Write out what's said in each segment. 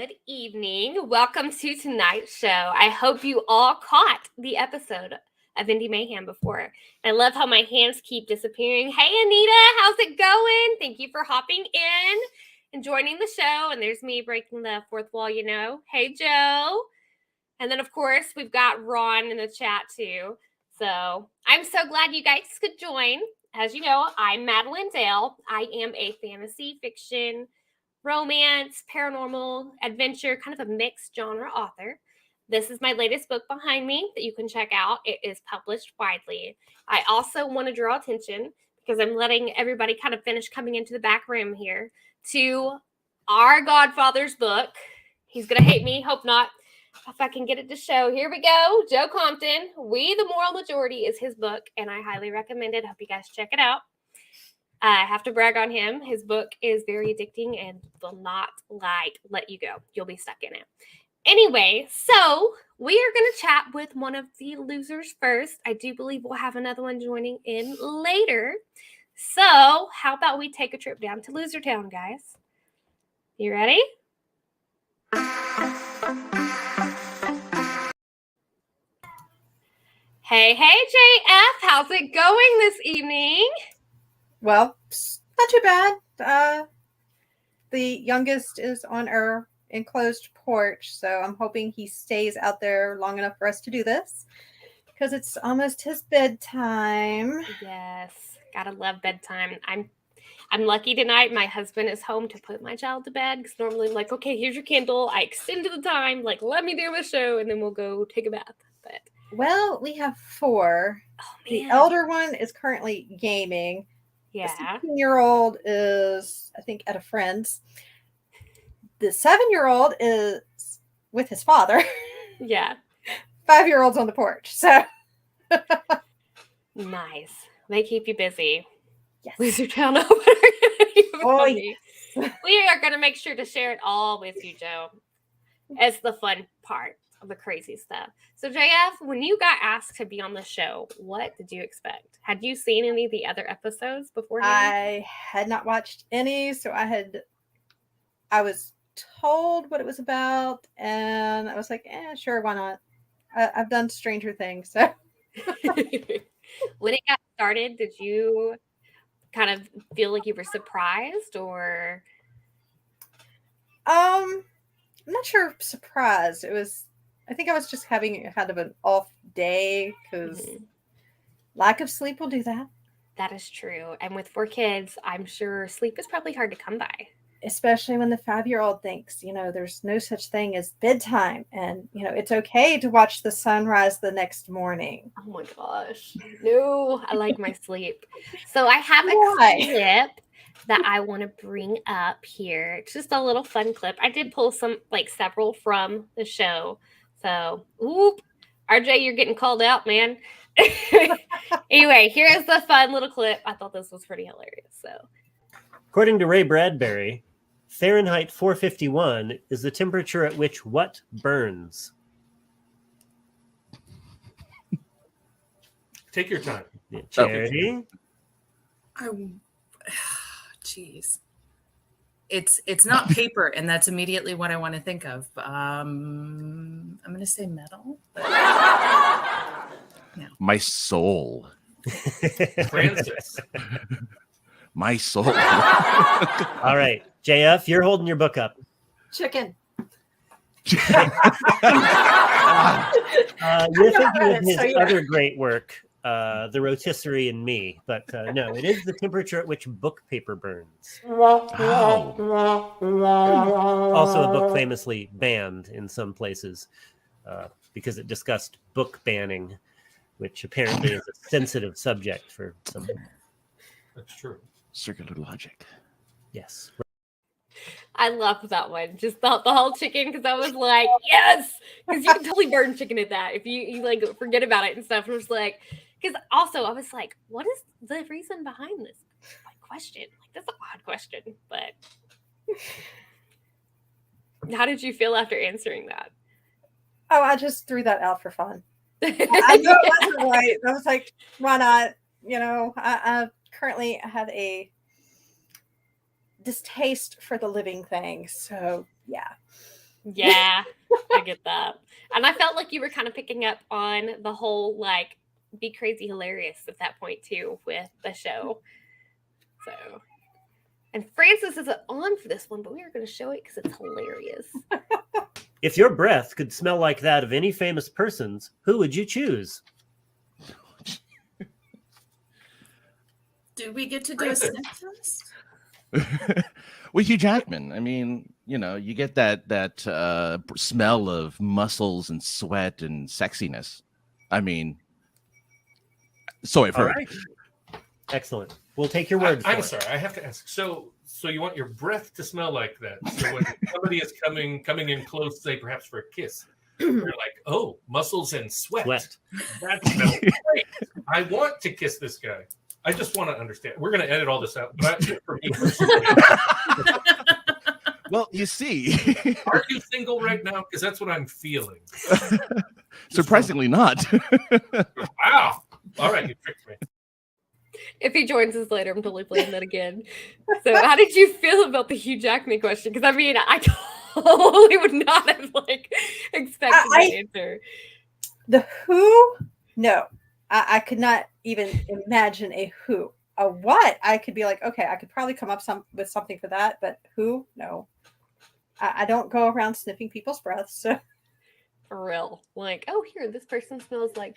Good evening. Welcome to tonight's show. I hope you all caught the episode of Indie Mayhem before. I love how my hands keep disappearing. Hey, Anita, how's it going? Thank you for hopping in and joining the show. And there's me breaking the fourth wall, you know. Hey, Joe. And then, of course, we've got Ron in the chat, too. So I'm so glad you guys could join. As you know, I'm Madeline Dale. I am a fantasy fiction, romance, paranormal, adventure, kind of a mixed genre author. This is my latest book behind me that you can check out. It is published widely. I also want to draw attention, because I'm letting everybody kind of finish coming into the back room here, to our Godfather's book. He's going to hate me. Hope not. If I can get it to show. Here we go. Joe Compton, We the Moral Majority is his book, and I highly recommend it. Hope you guys check it out. I have to brag on him. His book is very addicting and will not let you go. You'll be stuck in it. Anyway, so we are going to chat with one of the losers first. I do believe we'll have another one joining in later. So how about we take a trip down to Loser Town, guys? You ready? Hey, JF, how's it going this evening? Well, not too bad. The youngest is on our enclosed porch, so I'm hoping he stays out there long enough for us to do this, because it's almost his bedtime. Yes, gotta love bedtime. I'm lucky tonight. My husband is home to put my child to bed, because normally I'm like, okay, here's your Kindle. I extended the time, like, let me do my show, and then we'll go take a bath. But well, we have 4. The elder one is currently gaming. Yeah. The 16-year-old is, I think, at a friend's. The 7-year-old is with his father. Yeah. 5-year-old's on the porch. So nice. They keep you busy. Yes. Loser Town. Oh, yes. We are going to make sure to share it all with you, Joe. It's the fun part of the crazy stuff. So, JF, when you got asked to be on the show, what did you expect? Had you seen any of the other episodes beforehand? I had not watched any, so I was told what it was about, and I was like, sure, why not? I've done Stranger Things, so. When it got started, did you kind of feel like you were surprised, or? I'm not sure. Surprised. I think I was just having kind of an off day, because lack of sleep will do that. That is true. And with 4 kids, I'm sure sleep is probably hard to come by. Especially when the 5-year-old thinks, there's no such thing as bedtime, and, it's okay to watch the sunrise the next morning. Oh my gosh. No, I like my sleep. So I have a clip that I want to bring up here. It's just a little fun clip. I did pull several from the show. So, RJ, you're getting called out, man. Anyway, here's the fun little clip. I thought this was pretty hilarious. So, according to Ray Bradbury, Fahrenheit 451 is the temperature at which what burns? Take your time. Charity? Jeez. It's not paper, and that's immediately what I want to think of. I'm going to say metal. But... No. My soul. Francis. My soul. All right, JF, you're holding your book up. Chicken. You're thinking of his other great work, The Rotisserie and Me, but no, it is the temperature at which book paper burns. Oh. Also a book famously banned in some places because it discussed book banning, which apparently is a sensitive subject for some. That's true. Circular logic. Yes. I love that one. Just the whole chicken, because I was like, yes, because you can totally burn chicken at that if you like forget about it and stuff. And it was like, because also I was like, what is the reason behind this question? Like, that's an odd question, but how did you feel after answering that? Oh, I just threw that out for fun. I know it wasn't right. I was like, why not? I currently have a distaste for the living thing. So, yeah. Yeah, I get that. And I felt like you were kind of picking up on the whole like be crazy hilarious at that point too with the show. So, and Francis isn't on for this one, but we are going to show it because it's hilarious. If your breath could smell like that of any famous person's, who would you choose? Do we get to do a sniff test? With Hugh Jackman, I mean, you know, you get that smell of muscles and sweat and sexiness. I mean, so I've All heard. right. Excellent. We'll take your word for I'm it. sorry, I have to ask. So you want your breath to smell like that? So when somebody is coming in close, say perhaps for a kiss, you're like, oh, muscles and sweat. That smells great. I want to kiss this guy. I just want to understand. We're going to edit all this out, but for me personally, Well, you see, are you single right now? Because that's what I'm feeling. surprisingly not. Wow. All right, you tricked me. If he joins us later, I'm totally playing that again. So, how did you feel about the Hugh Jackman question? Because I mean, I totally would not have like expected the answer. The who? No, I could not even imagine a who. A what? I could be like, okay, I could probably come up with something for that, but who? No. I don't go around sniffing people's breaths. So. For real. Like, oh, here, this person smells like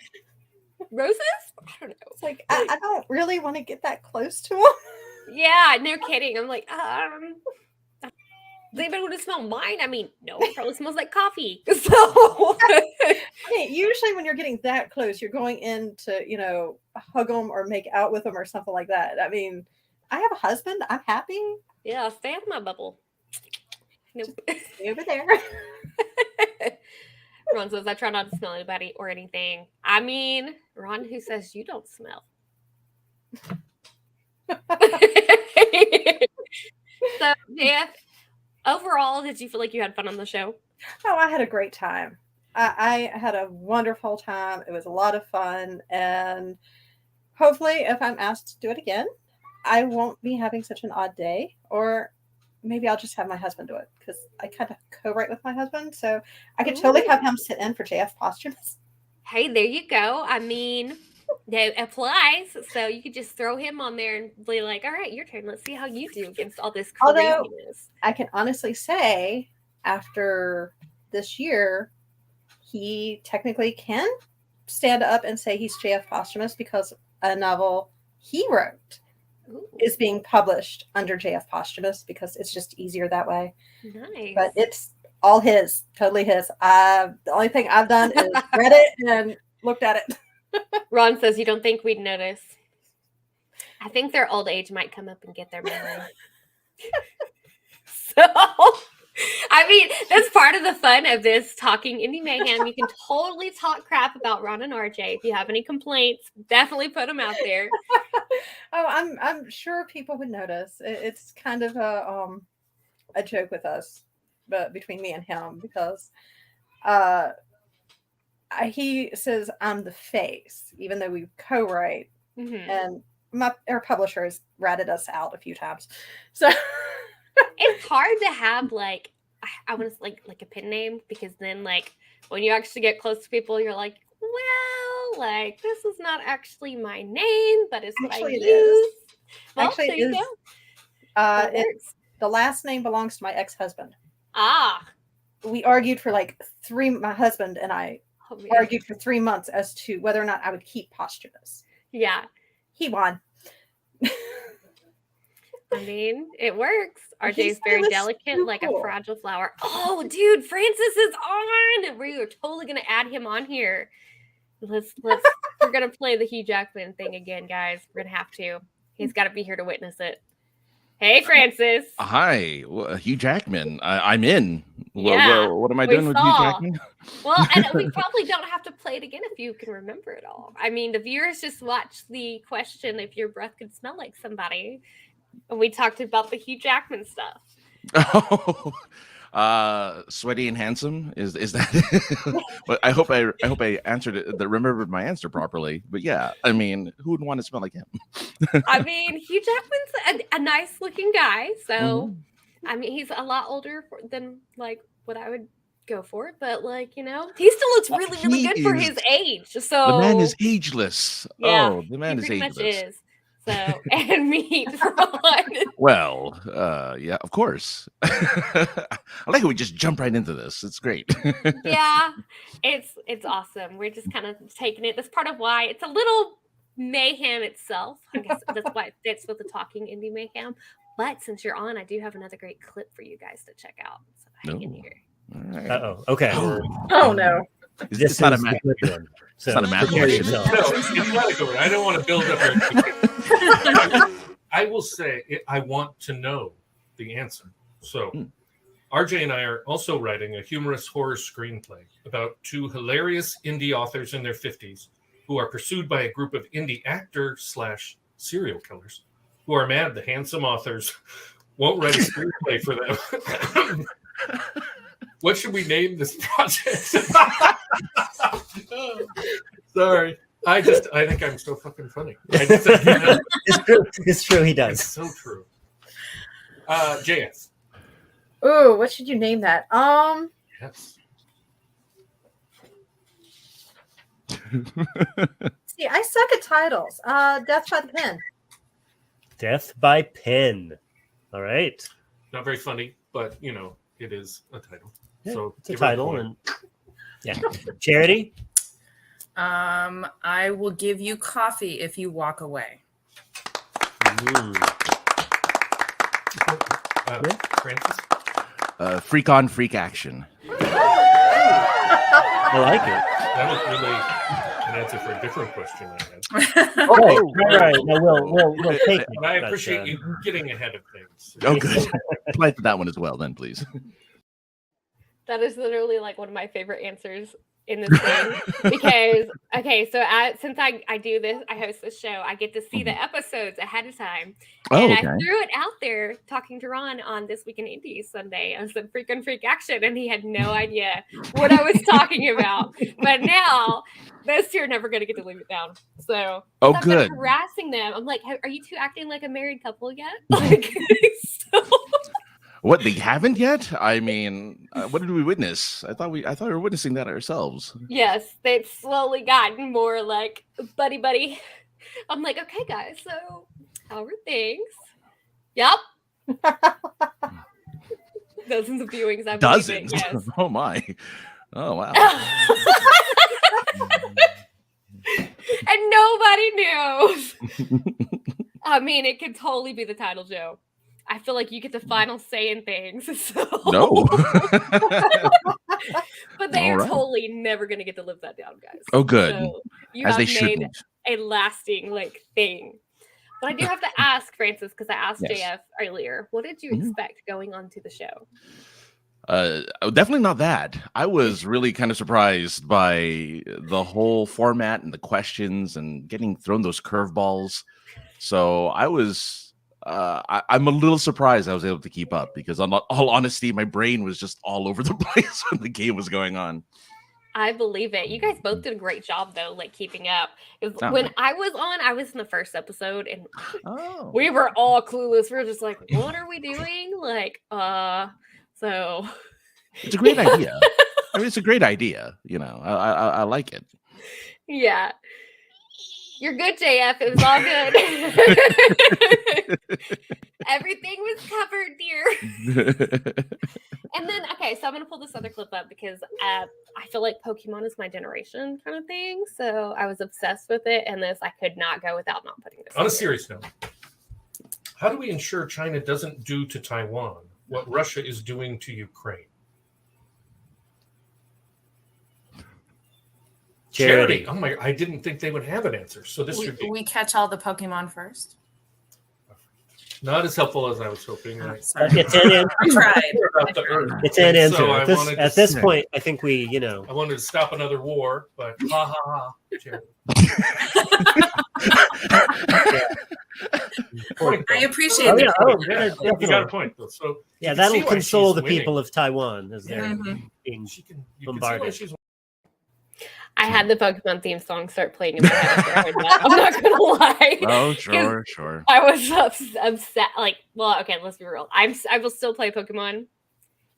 roses? I don't know. It's like, I don't really want to get that close to them. Yeah, no kidding. I'm like, does anybody want to smell mine? I mean, no, it probably smells like coffee. So I mean, usually when you're getting that close, you're going in to, you know, hug them or make out with them or something like that. I mean, I have a husband. I'm happy. yeah, stay out of my bubble. Nope. Stay over there. Ron says, I try not to smell anybody or anything. I mean, Ron, who says you don't smell? So, Jeff, overall, did you feel like you had fun on the show? Oh, I had a great time. I had a wonderful time. It was a lot of fun. And hopefully, if I'm asked to do it again, I won't be having such an odd day. Or maybe I'll just have my husband do it because I kind of co-write with my husband. So I could totally have him sit in for JF Posthumous. Hey, there you go. I mean, that applies. So you could just throw him on there and be like, all right, your turn. Let's see how you do against all this craziness. Although I can honestly say after this year, he technically can stand up and say he's JF Posthumous because a novel he wrote is being published under JF Posthumous because it's just easier that way. Nice. But it's all his, totally his. The only thing I've done is read it and looked at it. Ron says you don't think we'd notice. I think their old age might come up and get their memory. So, I mean, that's part of the fun of this Talking Indie Mayhem. You can totally talk crap about Ron and RJ. If you have any complaints, definitely put them out there. Oh, I'm sure people would notice. It's kind of a joke with us, but between me and him, because he says I'm the face, even though we co-write, and our publisher has ratted us out a few times. So it's hard to have like I want to like a pen name because then like when you actually get close to people, you're like, well, like this is not actually my name, but it's what actually I it use. is. Well, Actually, there it you is. go. It's the last name belongs to my ex-husband. Ah, We argued for like my husband and I argued for 3 months as to whether or not I would keep Posthumous. Yeah, He won. I mean, it works. He RJ is said very it was delicate, so like cool. a fragile flower. Oh, dude, Francis is on. We are totally gonna add him on here. Let's we're gonna play the Hugh Jackman thing again, guys. We're gonna have to. He's got to be here to witness it. Hey, Francis. Hi, Hugh Jackman. I'm in. Yeah, What am I we doing with Hugh saw. Jackman? Well, and we probably don't have to play it again if you can remember it all. I mean, the viewers just watched the question if your breath could smell like somebody. And we talked about the Hugh Jackman stuff. Oh, sweaty and handsome is that? But I hope I answered it. Remembered my answer properly. But yeah, I mean, who would want to smell like him? I mean, Hugh Jackman's a nice looking guy. So, I mean, he's a lot older than like what I would go for it. But like, he still looks really, really good for his age. So The man is ageless. Yeah, Oh, the man he is pretty much ageless. is. So and meat Ron. Well, yeah, of course. I like how we just jump right into this. It's great. Yeah, it's awesome. We're just kind of taking it. That's part of why it's a little mayhem itself. I guess that's why it fits with the talking indie mayhem. But since you're on, I do have another great clip for you guys to check out. So hang in here. All right. Uh-oh. Okay. Oh no. It's not a is match. the good one. So It's not a match. prepare question. yourself. No, it's not a good one. I don't want to build up your I will say I want to know the answer. So RJ and I are also writing a humorous horror screenplay about two hilarious indie authors in their 50s who are pursued by a group of indie actor/serial killers who are mad the handsome authors won't write a screenplay for them. What should we name this project? Sorry. I think I'm so fucking funny. It's true. He It's does. so true. JS. Ooh, what should you name that? Yes. See, I suck at titles. Death by the Pen. Death by Pen. All right. Not very funny, but it is a title. Yeah, So it's a give her title, point. and yeah. Charity. I will give you coffee if you walk away. Francis? Freak on freak action. I like it. That was really an answer for a different question I had. All right. Now we'll take it. But I but, appreciate you getting ahead of things. Oh, good. Apply to that one as well, then, please. That is literally like one of my favorite answers in this thing because since I do this, I host this show, I get to see the episodes ahead of time. And I threw it out there talking to Ron on This Week in Indies Sunday. I said freak on freak action, and he had no idea what I was talking about. But now those two are never going to get to leave it down. So I've been harassing them. I'm like, are you two acting like a married couple yet? Like, so. What, they haven't yet? I mean, what did we witness? I thought we were witnessing that ourselves. Yes, they've slowly gotten more like buddy. I'm like, okay, guys, so how are things? Yep. Dozens of viewings. I've Dozens? Yes. Oh my. Oh wow. And nobody knows. I mean, it could totally be the title, Joe. I feel like you get the final say in things. So. No. But they are totally never going to get to live that down, guys. Oh, good. So you As have they made shouldn't. a lasting thing. But I do have to ask, Francis, because I asked JF earlier, what did you expect going on to the show? Definitely not that. I was really kind of surprised by the whole format and the questions and getting thrown those curveballs. So I was... I'm a little surprised I was able to keep up because, on all honesty, my brain was just all over the place when the game was going on. I believe it. You guys both did a great job, though, like keeping up. When I was on, I was in the first episode, and we were all clueless. We were just like, "What are we doing?" Like, so it's a great idea. I mean, it's a great idea. I like it. Yeah. You're good, JF. It was all good. Everything was covered, dear. And then, so I'm going to pull this other clip up because I feel like Pokemon is my generation kind of thing. So I was obsessed with it. And I could not go without not putting this on a serious note. How do we ensure China doesn't do to Taiwan what Russia is doing to Ukraine? Charity. Oh my! I didn't think they would have an answer. So this should be. We catch all the Pokemon first. Not as helpful as I was hoping. It's an answer. I tried. It's an answer. So at this point, I think we, I wanted to stop another war, but ha ha ha. I appreciate that. You got a point. So that'll console the people of Taiwan as they're being bombarded. I had the Pokemon theme song start playing in my head after I heard that. I'm not gonna lie. Oh, sure. I was upset. Like, well, okay, let's be real. I will still play Pokemon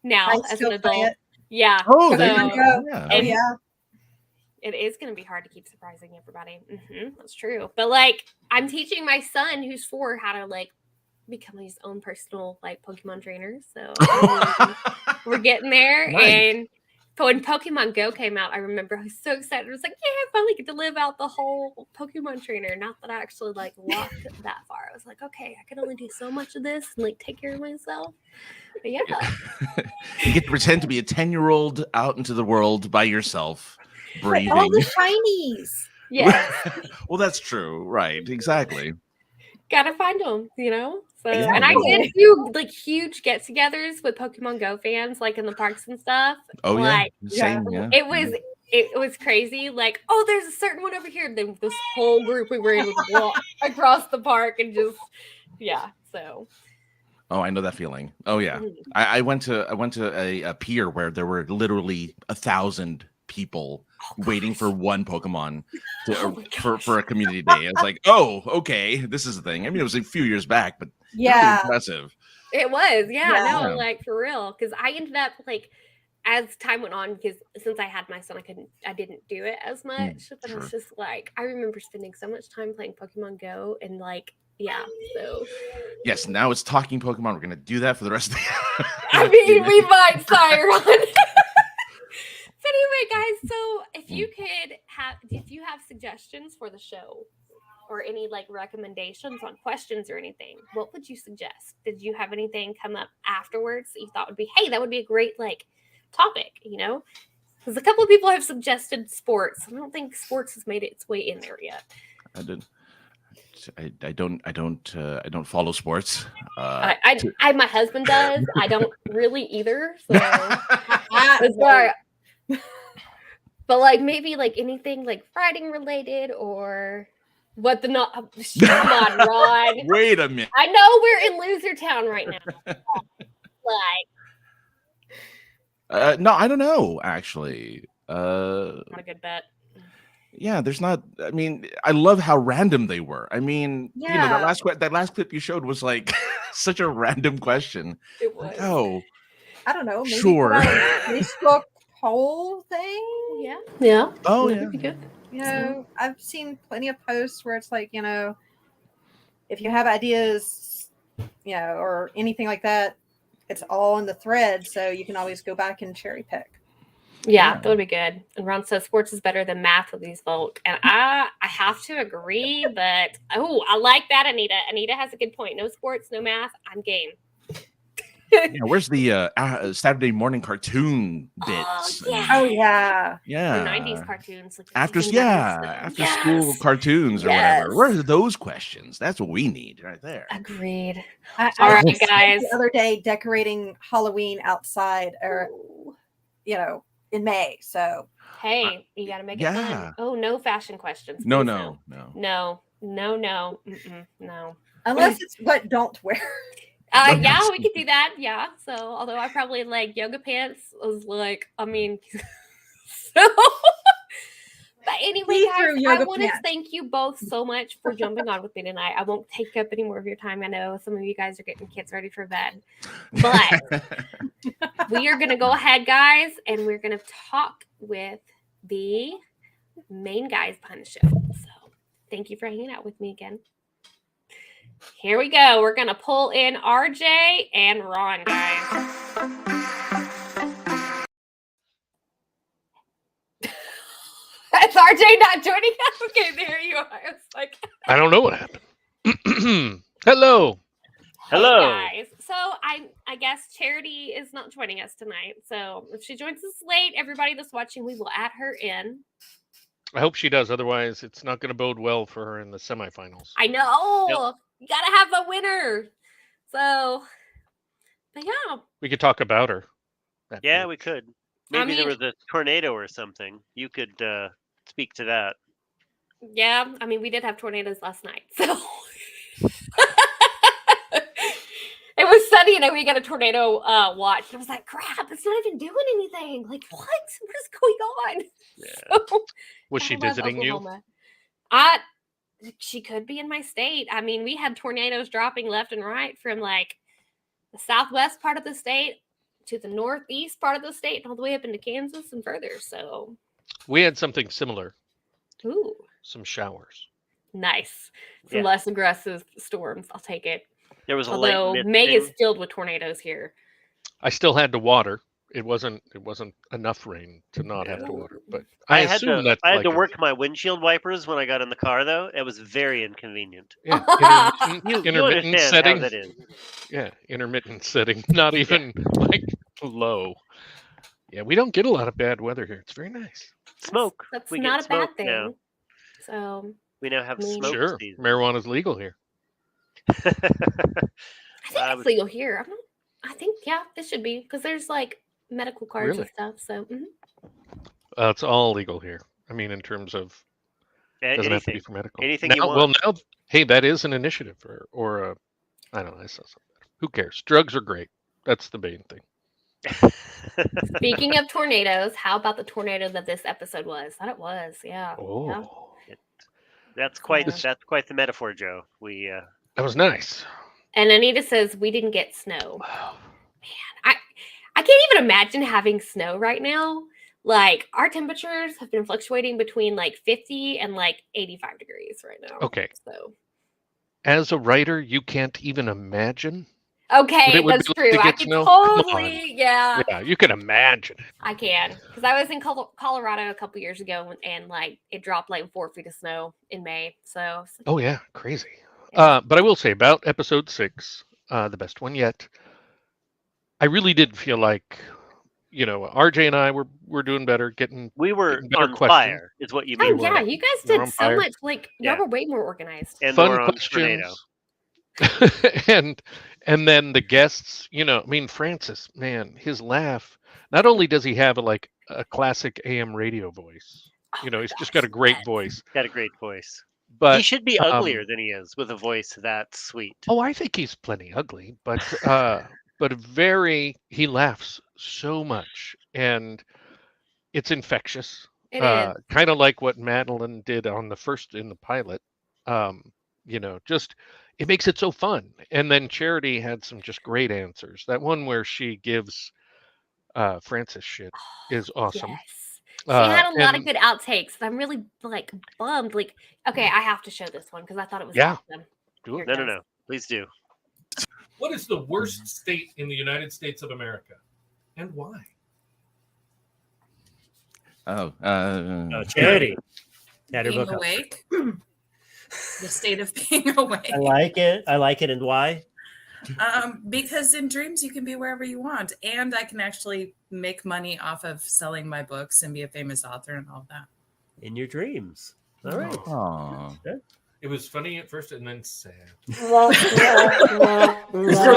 now as an adult. Yeah. Oh, so there you go. Oh And- yeah. it is going to be hard to keep surprising everybody. That's true. But like, I'm teaching my son who's 4 how to like become his own personal like Pokemon trainer. So we're getting there. Nice. And when Pokemon Go came out, I remember I was so excited. I was like, yeah, I finally get to live out the whole Pokemon trainer. Not that I actually like walked that far. I was like, okay, I can only do so much of this and like take care of myself. But yeah. You get to pretend to be a 10-year-old out into the world by yourself, breathing. All the shinies. Yeah. Well, that's true. Right. Exactly. Gotta find them, you know? So, Yeah, and I well- did do like huge get togethers with Pokemon Go fans, like in the parks and stuff. Oh, like, yeah. Same. Yeah. It was crazy. Like, oh, there's a certain one over here. Then this whole group we were able to walk across the park and just, yeah. So, Oh, I know that feeling. Oh, yeah. mhm. I went to a pier where there were literally 1,000 people waiting for one Pokemon Oh my for a community day. I was like, oh, okay, this is a thing. I mean, it was a few years back, but pretty Yeah. impressive. It was, yeah, Yeah. no, like for real. Because I ended up like as time went on, because since I had my son, I didn't do it as much. But I was just like, I remember spending so much time playing Pokemon Go and like, yeah. So Yes, now it's talking Pokemon. We're gonna do that for the rest of the. I mean, we might, Siron. So anyway, guys, so if you have suggestions for the show or any like recommendations on questions or anything, what would you suggest? Did you have anything come up afterwards that you thought would be, hey, that would be a great like topic, you know? Because a couple of people have suggested sports. I don't think sports has made its way in there yet. I did. I don't follow sports. I my husband does. I don't really either. So that's why. But like maybe like anything like riding related or what the not come on, Rod. Wait a minute. I know we're in Loser Town right now. Like No, I don't know. Actually, not a good bet. yeah, there's not. I mean, I love how random they were. I mean, you know, Yeah. that last clip you showed was like such a random question. It was. Like, oh, I don't know. Maybe Sure. put out a Facebook poll thing. Yeah. Yeah. oh That yeah. would be good. You know, I've seen plenty of posts where it's like, you know, if you have ideas, you know, or anything like that, it's all in the thread, so you can always go back and cherry pick. Yeah, Yeah. that would be good. And Ron says sports is better than math with these folk. And I have to agree, but I like that, Anita. Anita has a good point. No sports, no math. I'm game. Yeah, where's the Saturday morning cartoon bits? yeah. Oh yeah. Yeah. The 90s cartoons. Like After 50s, after school Yes. cartoons or Yes. whatever. Where's those questions? That's what we need right there. Agreed. I All right, spent guys. The other day decorating Halloween outside, or you know, in May. So Hey, you got to make it yeah. fun. Oh, no fashion questions. No, please no. No. No. unless it's what don't wear. Yeah, we could do that. Yeah. So, although I probably like yoga pants, was like, I mean, so. But anyway, See guys, through I yoga want to pants. thank you both so much for jumping on with me tonight. I won't take up any more of your time. I know some of you guys are getting kids ready for bed, but we are going to go ahead, guys, and we're going to talk with the main guys behind the show. So, thank you for hanging out with me again. Here we go. We're going to pull in RJ and Ron, guys. That's RJ not joining us. Okay, there you are. I was like, I don't know what happened. Hello. Hello. hey, guys. So I guess Charity is not joining us tonight. So if she joins us late, everybody that's watching, we will add her in. I hope she does. Otherwise, it's not going to bode well for her in the semifinals. I know. You gotta have a winner. So, but yeah. We could talk about her. Yeah, we could. Maybe there mean- was a tornado or something. You could speak to that. Yeah, I mean, we did have tornadoes last night, so it was sunny, and then we got a tornado watch. And I was like, "Crap! It's not even doing anything. Like, what? What is going on?" Yeah. So, Was she I love visiting you? Oklahoma. She could be in my state. I mean, we had tornadoes dropping left and right from like the southwest part of the state to the northeast part of the state, all the way up into Kansas and further. So, We had something similar. ooh, Some showers. nice. Some Yeah. less aggressive storms. I'll take it. There was a Although late May is misting. filled with tornadoes here. I still had to water. It wasn't enough rain to not have to water. But I had assume to that's I had like to a- work my windshield wipers when I got in the car, though. It was very inconvenient. yeah, You intermittent understand setting. how that is. Yeah, intermittent setting. Not even like low. Yeah, we don't get a lot of bad weather here. It's very nice. Smoke. That's We get not a bad smoke thing. now. So, We now have I mean- smoke Sure, season. marijuana's legal here. I think I it's was- legal here. I think, yeah, it should be because there's like medical cards Really? and stuff. So, It's all legal here. I mean, in terms of doesn't have to be Anything. for medical. Anything now, you want. Well, now, hey, that is an initiative, or a, I don't know. I saw something better. Who cares? Drugs are great. That's the main thing. speaking of tornadoes, how about the tornado that this episode was? That it was, yeah. Oh, Yeah. That's quite Yeah. the metaphor, Joe. We that was nice. And Anita says we didn't get snow. I can't even imagine having snow right now. Like our temperatures have been fluctuating between like 50 and like 85 degrees right now. Okay. So As a writer, you can't even imagine. okay, it would that's be like true. to I get can snow? Come on. totally, yeah, Yeah, you can imagine it. I can. Because I was in Colorado a couple years ago and like it dropped like 4 feet of snow in May. So Oh yeah, crazy. Yeah. But I will say about episode 6, the best one yet. I really did feel like, RJ and I were doing better, we were Getting better on question. fire, is what you oh mean. yeah, by you guys We're did on so fire. much. Like y'all Yeah. were way more organized. And fun we're on tornado. questions. and then the guests, Francis, man, his laugh. Not only does he have a classic AM radio voice, Oh, he's just got a great voice. Got a great voice. But He should be uglier than he is with a voice that sweet. oh, I think he's plenty ugly, but he laughs so much, and it's infectious. It is. Kind of like what Madeline did in the pilot. Just it makes it so fun. And then Charity had some just great answers. That one where she gives Francis shit is awesome. Yes. She had a lot of and- good outtakes. I'm really like bummed. Like, okay, I have to show this one because I thought it was Yeah. awesome. Do it. Here No, it goes. please do. What is the worst state in the United States of America, and why? Oh, Charity. Had her Being book up. awake. The state of being awake. I like it. And why? Because in dreams you can be wherever you want, and I can actually make money off of selling my books and be a famous author and all that. In your dreams. All right. aw. It was funny at first and then sad. You're still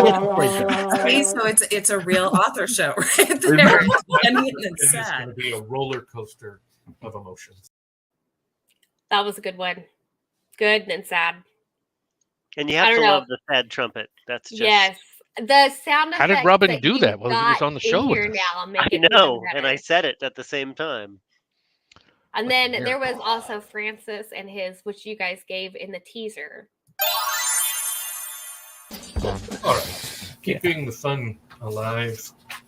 getting the point, though. See, so it's a real author show right there. And it's It's going sad. to be a roller coaster of emotions. That was a good one. Good and sad. And you I have don't to know. love the sad trumpet. That's just Yes. The sound How did effects Robin do you that while he was got on the in show with here us? now make I it even know, and I better. said it at the same time. And Like a then there was miracle. also Francis and his, which you guys gave in the teaser. All right. Keeping the fun alive.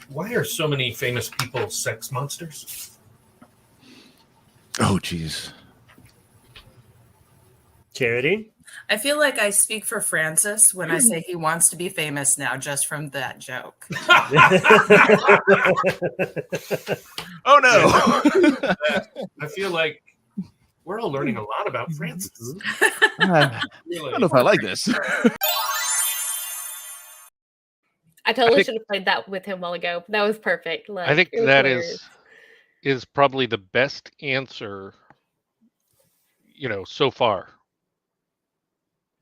Why are so many famous people sex monsters? Oh, geez. Charity? I feel like I speak for Francis when I say he wants to be famous now, just from that joke. Oh no. I feel like we're all learning a lot about Francis. I Really. don't know if I like this. I totally think- should have played that with him a while ago. That was perfect. Look, I think it was that hilarious. is probably the best answer, so far.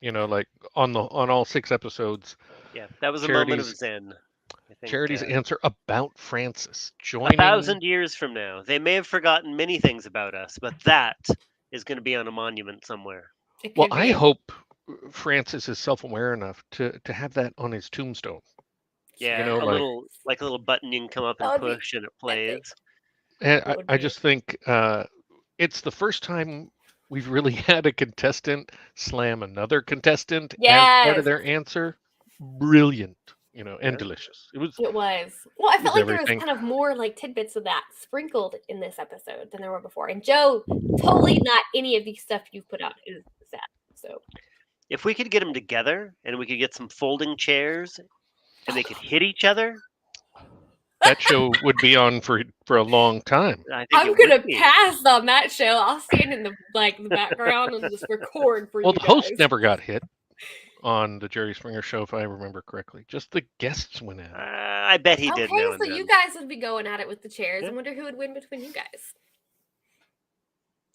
Like on all 6 episodes, Yeah, that was a moment of Charity's- zen. I think, Charity's uh, answer about Francis joining. 1,000 years from now, they may have forgotten many things about us, but that is going to be on a monument somewhere. It Well, could I be. hope Francis is self-aware enough to have that on his tombstone. Yeah, know, a like- little button you can come up and That would be push, and it plays. And That would I be- just think it's the first time we've really had a contestant slam another contestant as part Yes. of their answer. Brilliant. and Yeah. delicious. It was. It was. Well, I felt was like there was everything. kind of more like tidbits of that sprinkled in this episode than there were before. And Joe, totally not any of the stuff you've put out is that. So If we could get them together and we could get some folding chairs and they could hit each other, That show would be on for a long time. I think I'm it gonna would be. pass on that show. I'll stand in the the background and just record for Well, you the host guys. never got hit on the Jerry Springer show, if I remember correctly. Just the guests went at it. I bet he did Okay, now so and then. you guys would be going at it with the chairs. Yeah. I wonder who would win between you guys.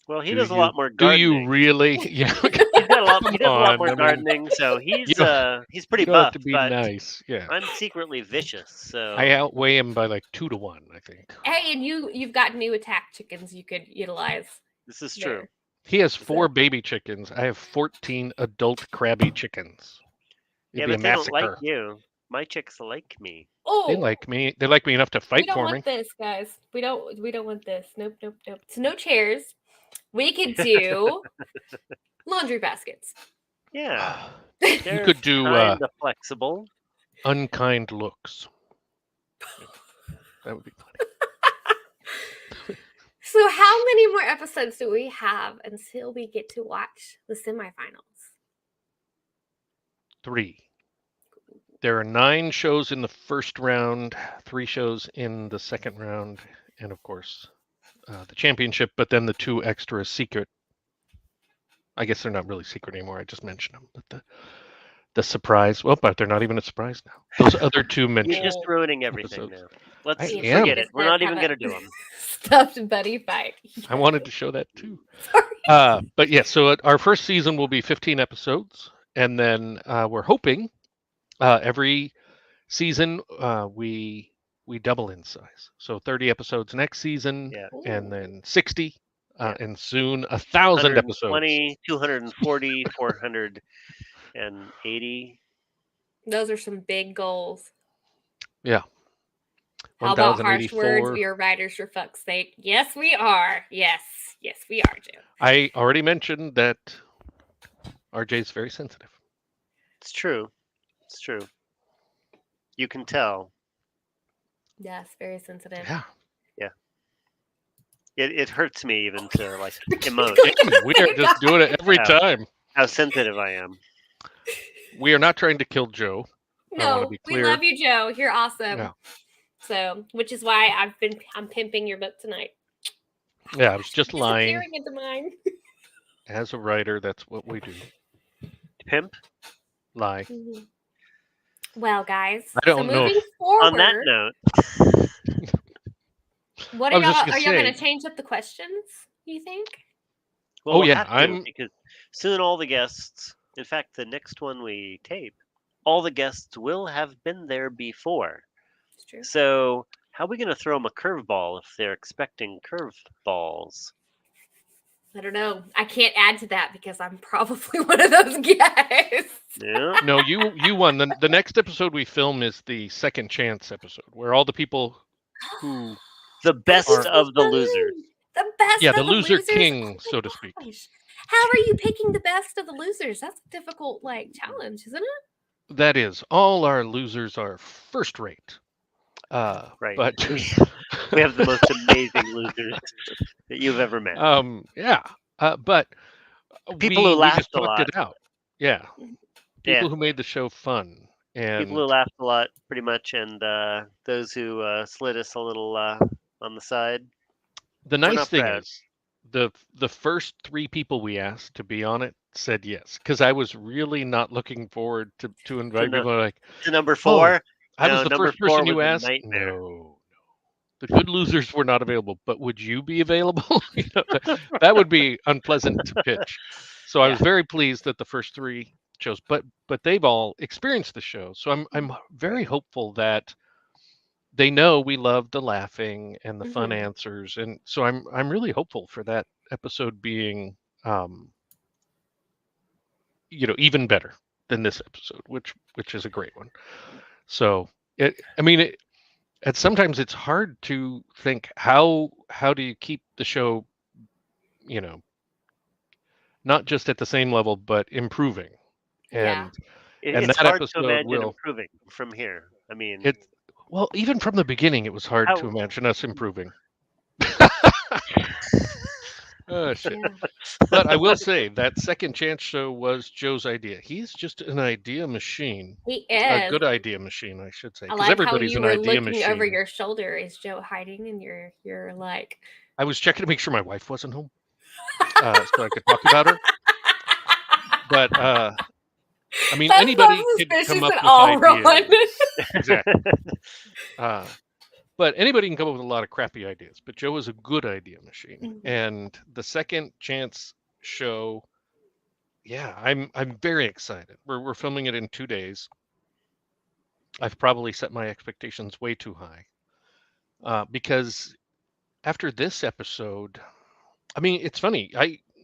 Well, he Do does a you- lot more Do gardening. you really? Yeah. He's got a lot. He Come does a lot on, more I mean, gardening, so he's you pretty You don't have buff. to be But nice. Yeah. I'm secretly vicious. So I outweigh him by like 2 to 1, I think. Hey, and you've got new attack chickens you could utilize. this is there. true. He has 4 baby chickens. I have 14 adult crabby chickens. Yeah, It'd but be they a don't like massacre. you. My chicks like me. Oh, They like me. They like me enough to we fight don't for me. want this, guys. We don't want this. Nope. So no chairs. We could do laundry baskets. Yeah, You they're could do kind of flexible. unkind looks. That would be funny. So how many more episodes do we have until we get to watch the semifinals? 3. There are 9 shows in the first round, 3 shows in the second round, and of course, the championship. But then the 2 extra secret. I guess they're not really secret anymore. I just mentioned them, but the surprise. Well, but they're not even a surprise now. Those other 2 You're mentioned. just ruining everything episodes. now. Let's I forget am. it. We're not even gonna do them. Stuffed buddy fight. I wanted to show that too. Sorry. But yeah, so our first season will be 15 episodes, and then we're hoping every season we double in size. So 30 episodes next season, Yeah. and then 60, and soon 1,000 episodes. 120, 240, 480. Those are some big goals. Yeah. How about harsh 1,084. words? We are writers for fuck's sake. Yes, we are. Yes, we are, Joe. I already mentioned that RJ's very sensitive. It's true. It's true. You can tell. Yes, very sensitive. Yeah. It hurts me even to like emote We are just doing it every Yeah. time. how sensitive I am. We are not trying to kill Joe. I wanna No, be we clear. love you, Joe. You're awesome. Yeah. So, which is why I'm pimping your book tonight. Yeah, I was just lying. Disappearing into mine. As a writer, that's what we do. Pimp. Lie. Well, guys. I don't know moving if- forward, On that note, what I are was just y'all? gonna Are y'all going say- to change up the questions? You think? well, Oh, we'll yeah, have to, I'm- because soon all the guests. In fact, the next one we tape, all the guests will have been there before. It's true. So how are we going to throw them a curveball if they're expecting curveballs? I don't know. I can't add to that because I'm probably one of those guys. Yeah. No, you won. The next episode we film is the second chance episode, where all the people who The best Are- of the losers. The best. Yeah, of the loser losers? king, Oh my so to speak. gosh. How are you picking the best of the losers? That's a difficult challenge, isn't it? that is, all our losers are first rate. Right. But We have the most amazing losers that you've ever met. yeah. But People who we laughed just a talked it out. Yeah. People Yeah. who made the show fun. And People who laughed a lot, pretty much, and those who slid us a little on the side. the nice not thing proud. is the first 3 people we asked to be on it said yes, because I was really not looking forward to invite no- people like, To number 4, I No, was the number first person 4 you was a asked. nightmare. No. The good losers were not available, but would you be available? That would be unpleasant to pitch. So I was very pleased that the first 3 chose, but they've all experienced the show. So I'm very hopeful that they know we love the laughing and the fun Mhm. answers, and so I'm really hopeful for that episode being even better than this episode, which is a great one. So sometimes it's hard to think how do you keep the show, not just at the same level but improving. Yeah. And And It's that hard to episode imagine will improving from here. I mean, it well, even from the beginning it was hard to How- imagine us improving. Oh shit. Yeah. But I will say that second chance show was Joe's idea. He's just an idea machine. He A is. good idea machine, I should say. I Because like how everybody's you an were idea looking over machine. your shoulder. Is Joe hiding? And you're like, I was checking to make sure my wife wasn't home, so I could talk about her. But I mean, that's anybody so could suspicious come up and with all ideas. wrong. Exactly. But anybody can come up with a lot of crappy ideas. But Joe is a good idea machine. Mhm. And the second chance show, yeah, I'm very excited. We're filming it in 2 days. I've probably set my expectations way too high because after this episode, I mean, it's funny.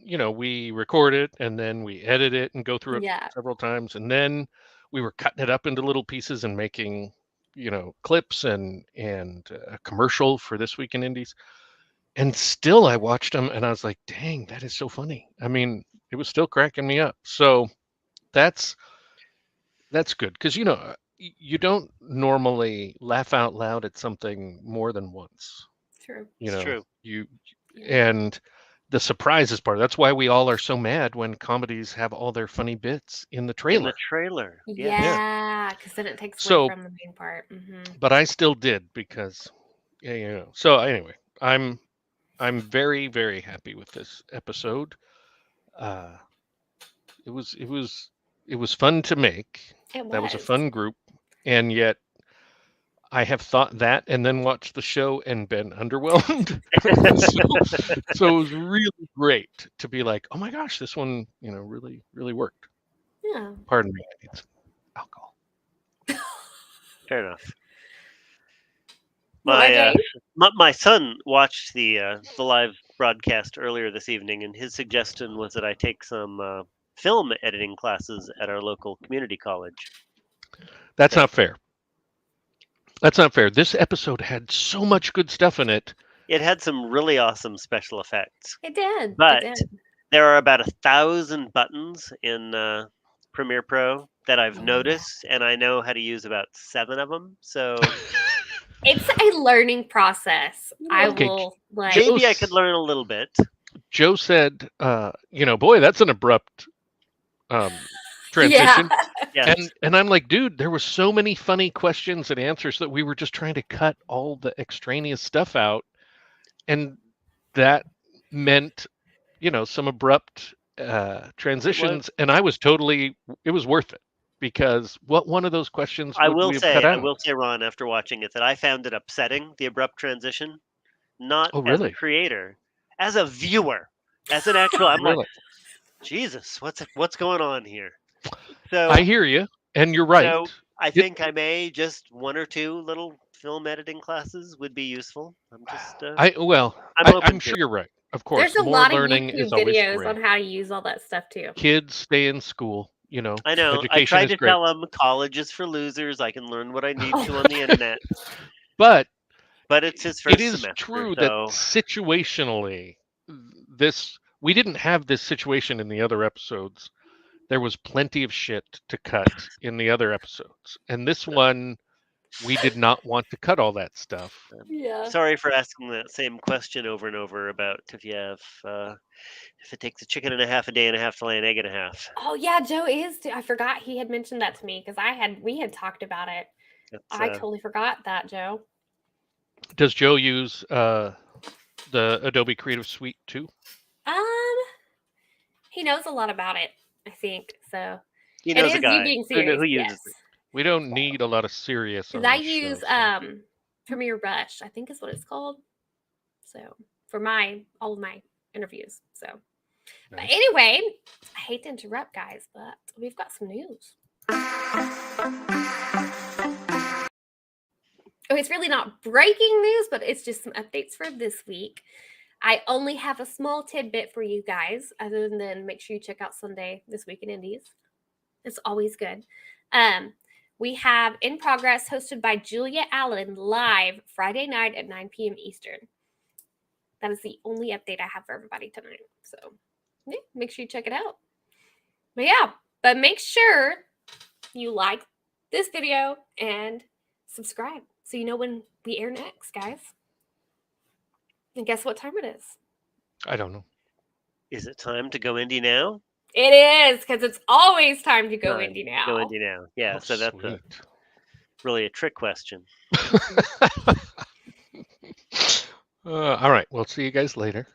We record it and then we edit it and go through it Yeah. several times, and then we were cutting it up into little pieces and making, clips and a commercial for This Week in Indies. And still, I watched them and I was like, "Dang, that is so funny." I mean, it was still cracking me up. So that's good because you don't normally laugh out loud at something more than once. True. It's true. And the surprise is part of that's why we all are so mad when comedies have all their funny bits in the In trailer. the trailer. Yes. Yeah, because then it takes So- away from the main part. But I still did because So anyway, I'm very, very happy with this episode. It was fun to make. It That was a fun group, and yet I have thought that and then watched the show and been underwhelmed. So it was really great to be like, oh my gosh, this one, really, really worked. Yeah. Pardon me, I need some alcohol. Fair enough. Well, My Jane? my son watched the live broadcast earlier this evening, and his suggestion was that I take some film editing classes at our local community college. That's not fair. That's not fair. This episode had so much good stuff in it. It had some really awesome special effects, It did. but it did. there are about 1,000 buttons in Premiere Pro that I've Oh, yeah. noticed, and I know how to use about 7 of them. So It's a learning process. I Okay, will like. maybe I could learn a little bit. Joe said, boy, that's an abrupt transition. Yes. And I'm like, dude, there were so many funny questions and answers that we were just trying to cut all the extraneous stuff out. And that meant, some abrupt transitions. And I was it was worth it because what one of those questions I would will we have say, cut I out? will say, Ron, after watching it, that I found it upsetting, the abrupt transition, not Oh, as a really? creator, as a viewer, as an actual. I'm like, Really? Jesus, what's going on here? So I hear you. And you're right. So I think I may just 1 or 2 little film editing classes would be useful. I'm just I'm open sure to it. you're right. Of course, There's a more lot of learning YouTube is always videos great. on how to use all that stuff too. Kids stay in school. I know. I education tried is to great. tell them college is for losers. I can learn what I need to on the internet. But But it's his first it is semester. true so that situationally, we didn't have this situation in the other episodes. There was plenty of shit to cut in the other episodes, and this one, we did not want to cut all that stuff. Yeah. sorry for asking that same question over and over about if it takes a chicken and a half a day and a half to lay an egg and a half. Oh yeah, Joe is. I forgot he had mentioned that to me because we had talked about it. That's, I totally forgot that, Joe. Does Joe use the Adobe Creative Suite too? He knows a lot about it, I think. So he it knows is a guy you being who kn- serious. who uses Yes. it. We don't need a lot of serious. On Because I this use show, so. Premiere Rush, I think is what it's called. So for all of my interviews. So but Nice. anyway, I hate to interrupt, guys, but we've got some news. Oh, it's really not breaking news, but it's just some updates for this week. I only have a small tidbit for you guys, other than make sure you check out Sunday This Week in Indies. It's always good. We have In Progress, hosted by Julia Allen, live Friday night at 9 p.m. Eastern. That is the only update I have for everybody tonight. So, yeah, make sure you check it out. But make sure you like this video and subscribe so you know when we air next, guys. And guess what time it is? I don't know. Is it time to go indie now? It is, because it's always time to go Time indie now. Go indie now. Yeah, Oh, so that's sweet. really a trick question. All right. We'll see you guys later.